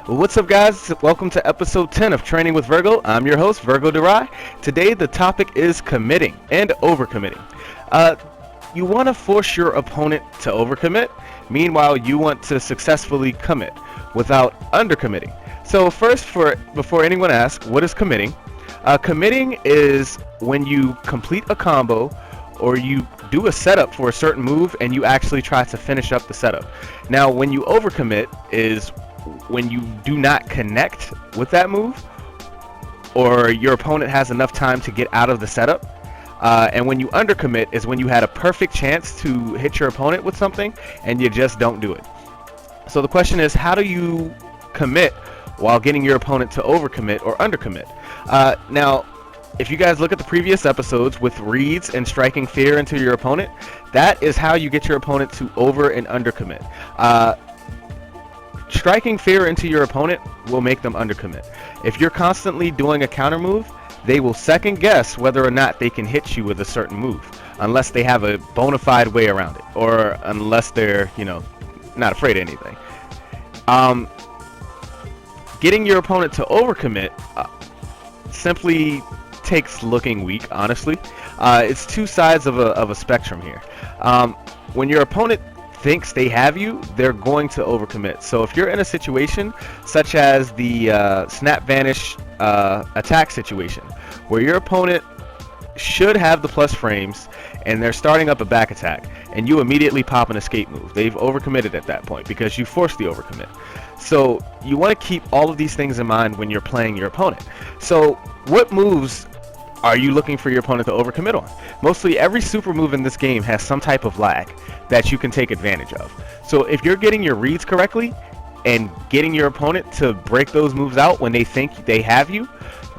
What's up, guys? Welcome to episode 10 of Training with Virgo. I'm your host, Virgo Durai. Today the topic is committing and overcommitting. You want to force your opponent to overcommit. Meanwhile, you want to successfully commit without undercommitting. So first, before anyone asks, what is committing? Committing is when you complete a combo or you do a setup for a certain move and you actually try to finish up the setup. Now, when you overcommit is when you do not connect with that move, or your opponent has enough time to get out of the setup. And when you undercommit is when you had a perfect chance to hit your opponent with something and you just don't do it. So the question is, how do you commit while getting your opponent to overcommit or undercommit? Now, if you guys look at the previous episodes with reads and striking fear into your opponent, that is how you get your opponent to over and undercommit. Striking fear into your opponent will make them undercommit. If you're constantly doing a counter move, they will second guess whether or not they can hit you with a certain move, unless they have a bona fide way around it, or unless they're, not afraid of anything. Getting your opponent to overcommit simply takes looking weak, honestly. It's two sides of a spectrum here. When your opponent thinks they have you, they're going to overcommit. So if you're in a situation such as the snap vanish attack situation, where your opponent should have the plus frames and they're starting up a back attack and you immediately pop an escape move, they've overcommitted at that point because you forced the overcommit. So you want to keep all of these things in mind when you're playing your opponent. So what moves are you looking for your opponent to overcommit on? Mostly every super move in this game has some type of lag that you can take advantage of. So if you're getting your reads correctly and getting your opponent to break those moves out when they think they have you,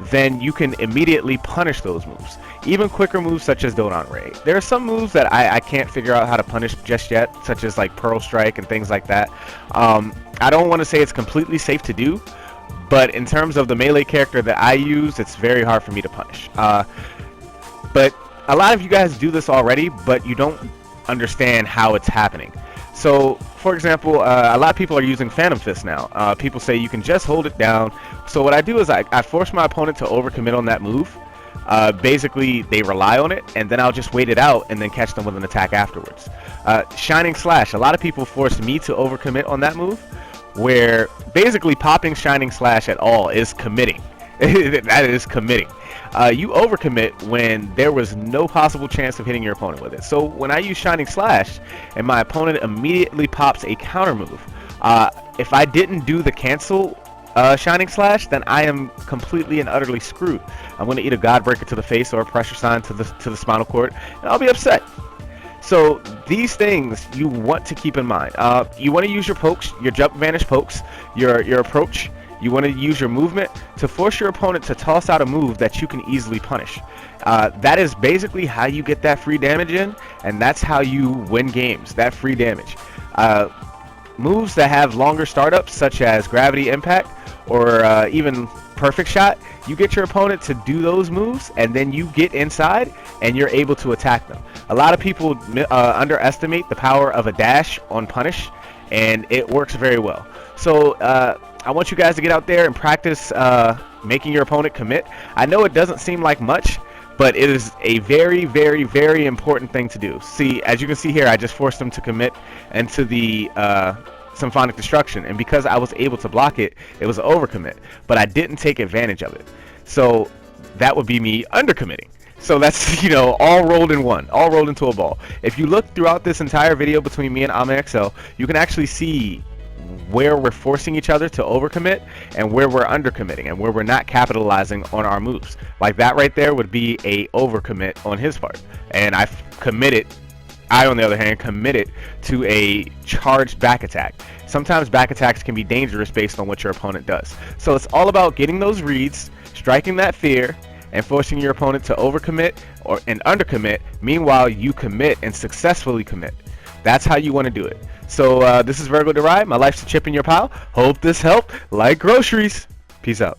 then you can immediately punish those moves. Even quicker moves such as Dodon Ray. There are some moves that I can't figure out how to punish just yet, such as like Pearl Strike and things like that. I don't want to say it's completely safe to do, but in terms of the melee character that I use, it's very hard for me to punish. But a lot of you guys do this already, but you don't understand how it's happening. So, for example, a lot of people are using Phantom Fist now. People say you can just hold it down. So what I do is I force my opponent to overcommit on that move. Basically, they rely on it, and then I'll just wait it out and then catch them with an attack afterwards. Shining Slash, a lot of people force me to overcommit on that move, where basically popping Shining Slash at all is committing. That is committing. You overcommit when there was no possible chance of hitting your opponent with it. So when I use Shining Slash and my opponent immediately pops a counter move, if I didn't do the cancel Shining Slash, then I am completely and utterly screwed. I'm going to eat a Godbreaker to the face or a pressure sign to the spinal cord, and I'll be upset. So these things you want to keep in mind. You want to use your pokes, your jump vanish pokes, your approach. You want to use your movement to force your opponent to toss out a move that you can easily punish. That is basically how you get that free damage in, and that's how you win games, that free damage. Moves that have longer startups, such as Gravity Impact or even Perfect Shot, you get your opponent to do those moves, and then you get inside and you're able to attack them. A lot of people underestimate the power of a dash on punish, and it works very well. So I want you guys to get out there and practice making your opponent commit. I know it doesn't seem like much, but it is a very, very, very important thing to do. See, as you can see here, I just forced them to commit into the Symphonic Destruction, and because I was able to block it, it was an overcommit, but I didn't take advantage of it. So that would be me undercommitting. So that's, all rolled in one, all rolled into a ball. If you look throughout this entire video between me and AmaXL, you can actually see where we're forcing each other to overcommit and where we're undercommitting and where we're not capitalizing on our moves. Like that right there would be a overcommit on his part, and I on the other hand committed to a charged back attack. Sometimes back attacks can be dangerous based on what your opponent does. So it's all about getting those reads, striking that fear, and forcing your opponent to overcommit and undercommit. Meanwhile, you commit and successfully commit. That's how you want to do it. So this is Virgo Durai. My life's a chip in your pile. Hope this helped. Like groceries. Peace out.